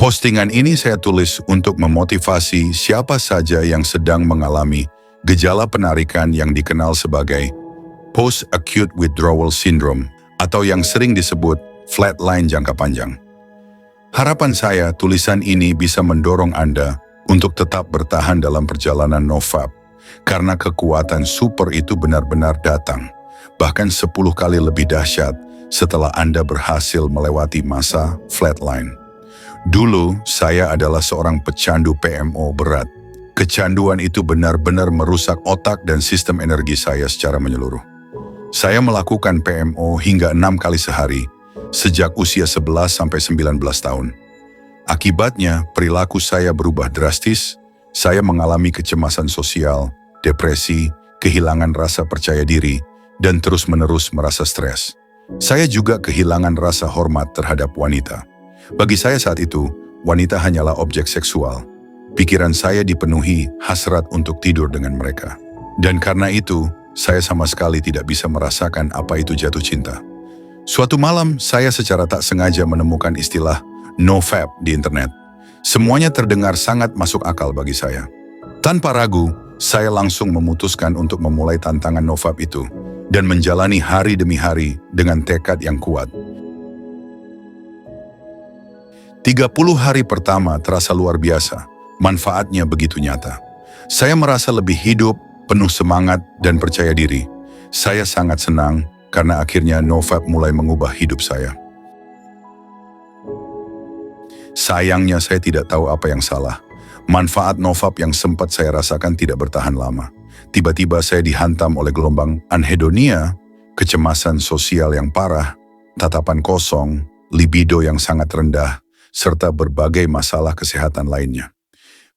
Postingan ini saya tulis untuk memotivasi siapa saja yang sedang mengalami gejala penarikan yang dikenal sebagai Post-Acute Withdrawal Syndrome atau yang sering disebut flatline jangka panjang. Harapan saya tulisan ini bisa mendorong Anda untuk tetap bertahan dalam perjalanan NoFap karena kekuatan super itu benar-benar datang, bahkan 10 kali lebih dahsyat setelah Anda berhasil melewati masa flatline. Dulu, saya adalah seorang pecandu PMO berat. Kecanduan itu benar-benar merusak otak dan sistem energi saya secara menyeluruh. Saya melakukan PMO hingga 6 kali sehari, sejak usia 11-19 tahun. Akibatnya, perilaku saya berubah drastis, saya mengalami kecemasan sosial, depresi, kehilangan rasa percaya diri, dan terus-menerus merasa stres. Saya juga kehilangan rasa hormat terhadap wanita. Bagi saya saat itu, wanita hanyalah objek seksual. Pikiran saya dipenuhi hasrat untuk tidur dengan mereka. Dan karena itu, saya sama sekali tidak bisa merasakan apa itu jatuh cinta. Suatu malam, saya secara tak sengaja menemukan istilah NoFap di internet. Semuanya terdengar sangat masuk akal bagi saya. Tanpa ragu, saya langsung memutuskan untuk memulai tantangan NoFap itu dan menjalani hari demi hari dengan tekad yang kuat. 30 hari pertama terasa luar biasa, manfaatnya begitu nyata. Saya merasa lebih hidup, penuh semangat, dan percaya diri. Saya sangat senang karena akhirnya NoFap mulai mengubah hidup saya. Sayangnya saya tidak tahu apa yang salah. Manfaat NoFap yang sempat saya rasakan tidak bertahan lama. Tiba-tiba saya dihantam oleh gelombang anhedonia, kecemasan sosial yang parah, tatapan kosong, libido yang sangat rendah, serta berbagai masalah kesehatan lainnya.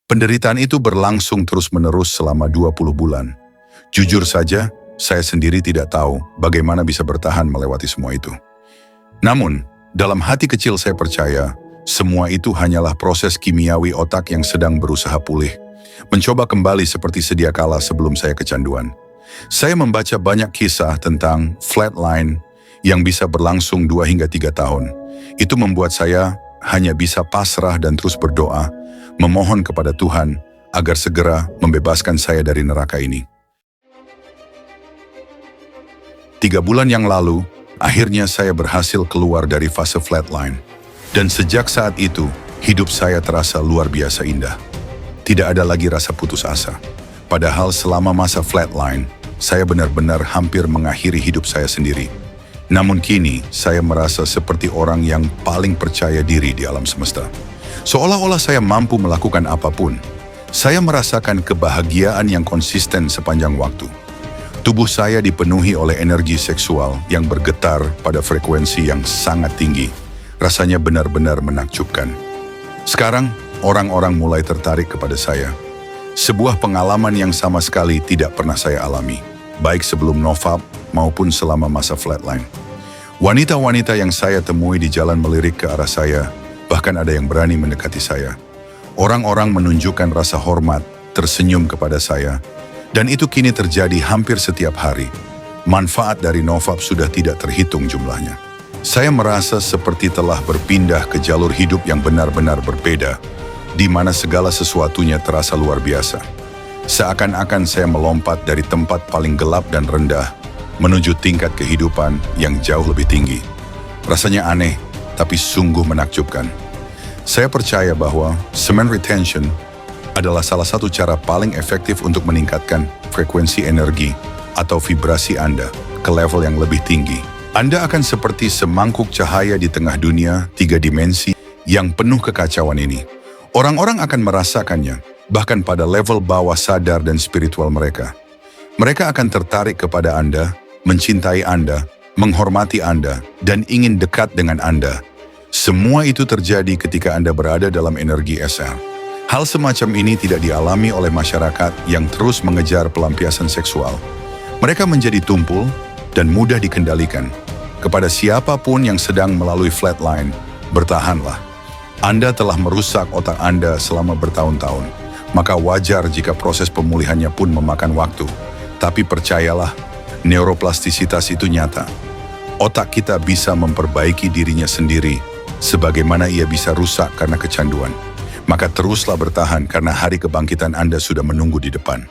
Penderitaan itu berlangsung terus-menerus selama 20 bulan. Jujur saja, saya sendiri tidak tahu bagaimana bisa bertahan melewati semua itu. Namun, dalam hati kecil saya percaya, semua itu hanyalah proses kimiawi otak yang sedang berusaha pulih, mencoba kembali seperti sedia kala sebelum saya kecanduan. Saya membaca banyak kisah tentang flatline yang bisa berlangsung 2 hingga 3 tahun. Itu membuat saya hanya bisa pasrah dan terus berdoa, memohon kepada Tuhan agar segera membebaskan saya dari neraka ini. 3 bulan yang lalu, akhirnya saya berhasil keluar dari fase flatline. Dan sejak saat itu, hidup saya terasa luar biasa indah. Tidak ada lagi rasa putus asa. Padahal selama masa flatline, saya benar-benar hampir mengakhiri hidup saya sendiri. Namun kini, saya merasa seperti orang yang paling percaya diri di alam semesta. Seolah-olah saya mampu melakukan apapun. Saya merasakan kebahagiaan yang konsisten sepanjang waktu. Tubuh saya dipenuhi oleh energi seksual yang bergetar pada frekuensi yang sangat tinggi. Rasanya benar-benar menakjubkan. Sekarang, orang-orang mulai tertarik kepada saya. Sebuah pengalaman yang sama sekali tidak pernah saya alami, baik sebelum NoFap maupun selama masa flatline. Wanita-wanita yang saya temui di jalan melirik ke arah saya, bahkan ada yang berani mendekati saya. Orang-orang menunjukkan rasa hormat, tersenyum kepada saya, dan itu kini terjadi hampir setiap hari. Manfaat dari NoFap sudah tidak terhitung jumlahnya. Saya merasa seperti telah berpindah ke jalur hidup yang benar-benar berbeda, di mana segala sesuatunya terasa luar biasa. Seakan-akan saya melompat dari tempat paling gelap dan rendah menuju tingkat kehidupan yang jauh lebih tinggi. Rasanya aneh, tapi sungguh menakjubkan. Saya percaya bahwa semen retention adalah salah satu cara paling efektif untuk meningkatkan frekuensi energi atau vibrasi Anda ke level yang lebih tinggi. Anda akan seperti semangkuk cahaya di tengah dunia 3 dimensi yang penuh kekacauan ini. Orang-orang akan merasakannya, bahkan pada level bawah sadar dan spiritual mereka. Mereka akan tertarik kepada Anda, mencintai Anda, menghormati Anda, dan ingin dekat dengan Anda. Semua itu terjadi ketika Anda berada dalam energi SR. Hal semacam ini tidak dialami oleh masyarakat yang terus mengejar pelampiasan seksual. Mereka menjadi tumpul dan mudah dikendalikan. Kepada siapapun yang sedang melalui flatline, bertahanlah. Anda telah merusak otak Anda selama bertahun-tahun. Maka wajar jika proses pemulihannya pun memakan waktu. Tapi percayalah, neuroplastisitas itu nyata. Otak kita bisa memperbaiki dirinya sendiri Sebagaimana ia bisa rusak karena kecanduan, maka teruslah bertahan karena hari kebangkitan Anda sudah menunggu di depan.